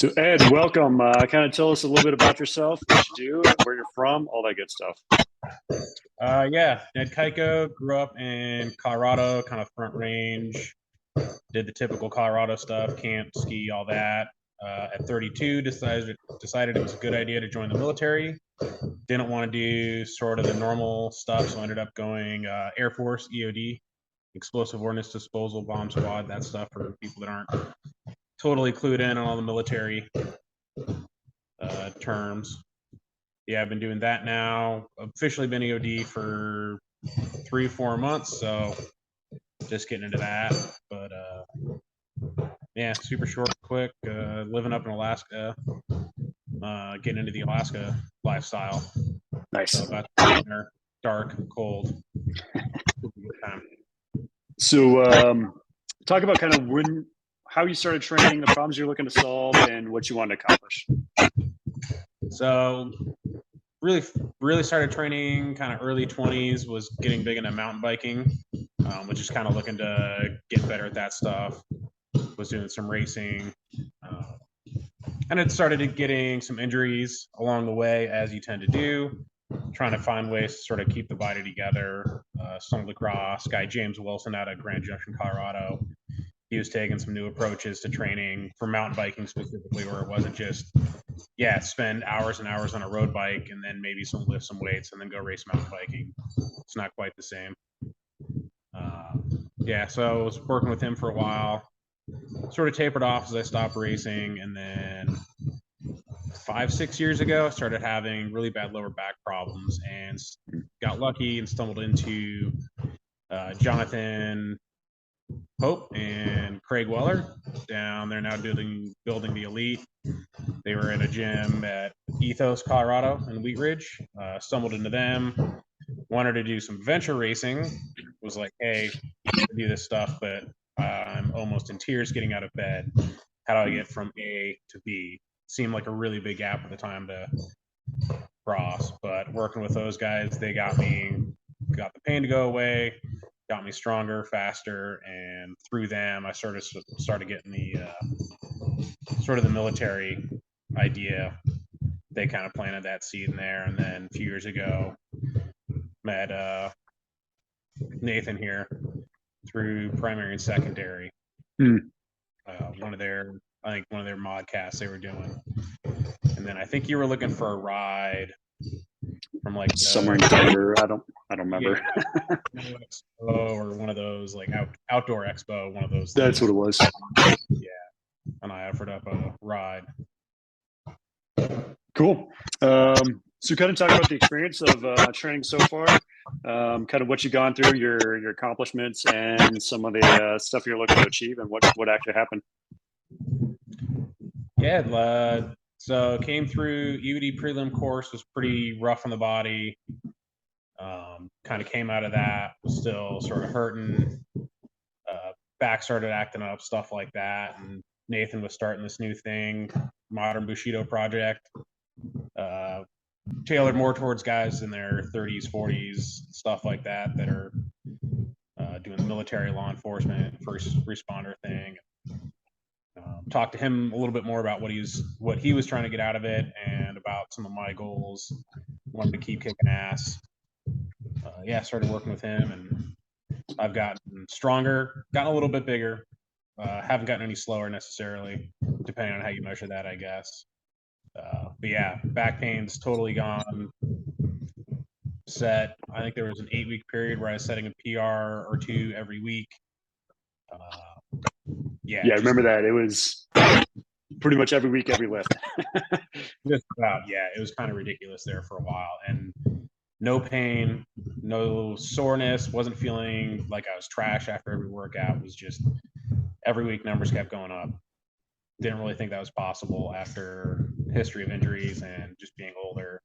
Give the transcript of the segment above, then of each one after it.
So Ed, welcome. Kind of tell us a little bit about yourself, what you do, where you're from, all that good stuff. Yeah, Ned Keiko grew up in Colorado, kind of Front Range. Did the typical Colorado stuff, camp, ski, all that. At 32, decided it was a good idea to join the military. Didn't want to do sort of the normal stuff, so ended up going Air Force EOD, Explosive Ordnance Disposal Bomb Squad. That stuff for people that aren't totally clued in on all the military terms. Yeah, I've been doing that now. Officially been EOD for 3 4 months, so just getting into that. But yeah, super short, quick. Living up in Alaska, getting into the Alaska lifestyle. Nice. So about to be dark, cold. So talk about kind of how you started training, the problems you're looking to solve, and what you want to accomplish. So really started training kind of early 20s, was getting big into mountain biking, which is kind of looking to get better at that stuff. Was doing some racing, and it started getting some injuries along the way, as you tend to do, trying to find ways to sort of keep the body together. Stumbled across guy James Wilson out of Grand Junction, Colorado. He was taking some new approaches to training for mountain biking specifically, where it wasn't just spend hours and hours on a road bike and then maybe lift some weights and then go race mountain biking. It's not quite the same. So I was working with him for a while, sort of tapered off as I stopped racing, and then 5 6 years ago I started having really bad lower back problems and got lucky and stumbled into Jonathan Pope and Craig Weller down there now building the Elite. They were in a gym at Ethos, Colorado in Wheat Ridge. Stumbled into them, wanted to do some venture racing. Was like, hey, you can do this stuff, but I'm almost in tears getting out of bed. How do I get from A to B? Seemed like a really big gap at the time to cross, but working with those guys, they got the pain to go away, got me stronger, faster, and through them, I started getting the sort of the military idea. They kind of planted that seed in there, and then a few years ago, met Nathan here through primary and secondary. One of their modcasts they were doing, and then I think you were looking for a ride from like somewhere in Denver. I don't remember. Or one of those like outdoor expo, one of those. That's what it was. Yeah, and I offered up a ride. Cool. So kind of talk about the experience of training so far, kind of what you've gone through, your accomplishments, and some of the stuff you're looking to achieve, and what actually happened. Yeah, so came through EOD prelim course, was pretty rough on the body. Kind of came out of that, was still sort of hurting. Back started acting up, stuff like that. And Nathan was starting this new thing, Modern Bushido Project, tailored more towards guys in their 30s, 40s, stuff like that are doing military law enforcement, first responder thing. Talked to him a little bit more about what he was trying to get out of it and about some of my goals. Wanted to keep kicking ass. Started working with him, and I've gotten stronger, gotten a little bit bigger. Haven't gotten any slower necessarily, depending on how you measure that, I guess. But yeah, back pain's totally gone. Set. I think there was an 8-week period where I was setting a PR or two every week. I remember that. It was pretty much every week, every lift. Just about, yeah. It was kind of ridiculous there for a while, and no pain, no soreness. Wasn't feeling like I was trash after every workout. It was just every week numbers kept going up. Didn't really think that was possible after history of injuries and just being older.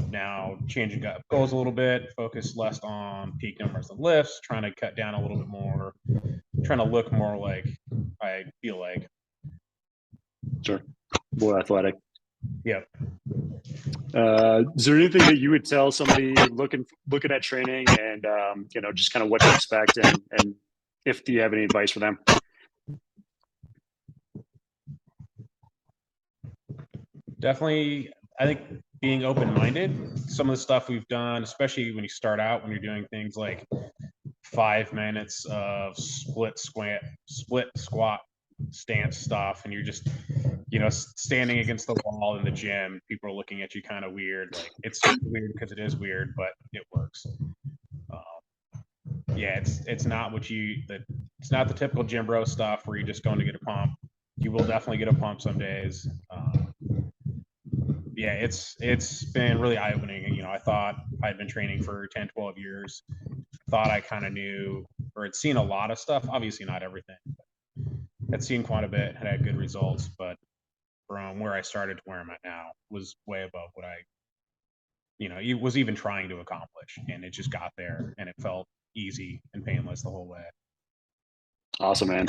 Now changing goals a little bit, focus less on peak numbers and lifts, trying to cut down a little bit more, trying to look more like I feel like. Sure. More athletic. Yep. Is there anything that you would tell somebody looking at training and just kind of what to expect, and if do you have any advice for them? Definitely, I think being open-minded. Some of the stuff we've done, especially when you start out, when you're doing things like 5 minutes of split squat stance stuff, and you're just, standing against the wall in the gym. People are looking at you kind of weird. Like, it's weird because it is weird, but it works. Yeah, it's not it's not the typical gym bro stuff where you're just going to get a pump. You will definitely get a pump some days. Yeah, it's been really eye-opening. I thought I'd been training for 10, 12 years. Thought I kind of knew or had seen a lot of stuff. Obviously not everything. Had seen quite a bit, had good results, but from where I started to where I'm at now was way above what I, was even trying to accomplish. And it just got there and it felt easy and painless the whole way. Awesome, man.